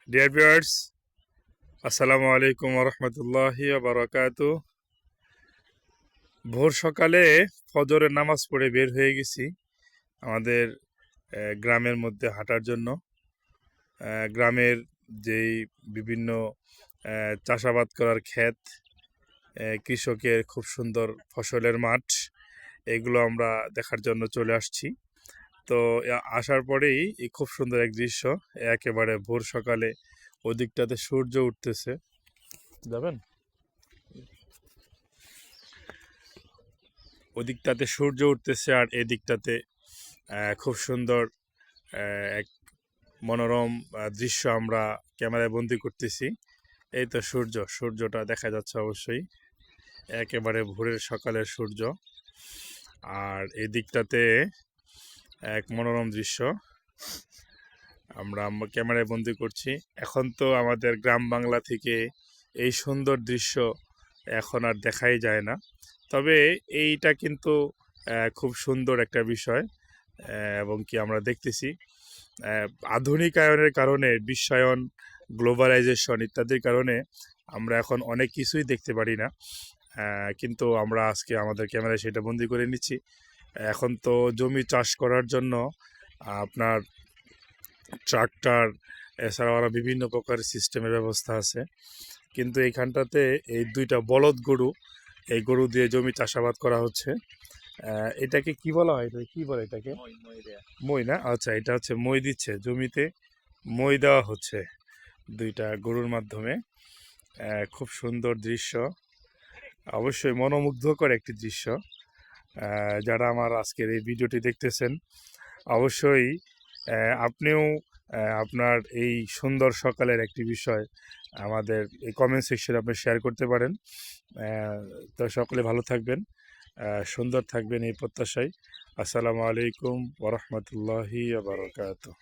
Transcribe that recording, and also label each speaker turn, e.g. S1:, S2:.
S1: Dear viewers, আসসালামু আলাইকুম রহমতুল্লাহি বারাকাতু। ভোর সকালে ফজরের নামাজ পড়ে বের হয়ে গেছি আমাদের গ্রামের মধ্যে হাঁটার জন্য। গ্রামের যেই বিভিন্ন চাষাবাদ করার ক্ষেত, কৃষকের খুব সুন্দর ফসলের মাঠ, এগুলো আমরা দেখার জন্য চলে আসছি। তো আসার পরেই এই খুব সুন্দর এক দৃশ্য, একেবারে ভোর সকালে ওদিকটাতে সূর্য উঠতেছে। যাবেন? ওদিকটাতে সূর্য উঠতেছে আর এদিকটাতে খুব সুন্দর এক মনোরম দৃশ্য আমরা ক্যামেরায় বন্দি করতেছি। এই তো সূর্যটা দেখা যাচ্ছে অবশ্যই, একেবারে ভোরের সকালের সূর্য। আর এই দিকটাতে এক মনোরম দৃশ্য আমরা ক্যামেরায় বন্দি করছি। এখন তো আমাদের গ্রাম বাংলা থেকে এই সুন্দর দৃশ্য এখন আর দেখাই যায় না। তবে এইটা কিন্তু খুব সুন্দর একটা বিষয়, এবং কি আমরা দেখতেছি আধুনিকায়নের কারণে, বিশ্বায়ন, গ্লোবালাইজেশন ইত্যাদির কারণে আমরা এখন অনেক কিছুই দেখতে পারি না। কিন্তু আমরা আজকে আমাদের ক্যামেরায় সেটা বন্দি করে নিচ্ছি। এখন তো জমি চাষ করার জন্য আপনার ট্রাক্টর, এছাড়াও আরও বিভিন্ন প্রকার সিস্টেমের ব্যবস্থা আছে। কিন্তু এইখানটাতে এই দুইটা বলদ গরু, এই গরু দিয়ে জমি চাষাবাদ করা হচ্ছে। এটাকে কি বলা হয়? এটা কি বলে এটাকে? মই না? আচ্ছা, এটা হচ্ছে মই দিচ্ছে জমিতে, মই দেওয়া হচ্ছে দুইটা গরুর মাধ্যমে। খুব সুন্দর দৃশ্য, অবশ্যই মনোমুগ্ধকর একটি দৃশ্য। যারা আমার আজকের এই ভিডিওটি দেখতেছেন, অবশ্যই আপনিও আপনার এই সুন্দর সকালের একটি বিষয় আমাদের এই কমেন্ট সেকশনে আপনি শেয়ার করতে পারেন। তো সকলে ভালো থাকবেন, সুন্দর থাকবেন এই প্রত্যাশায়। আসসালামু আলাইকুম ওরহমতুল্লাহি বারাকাতুহু।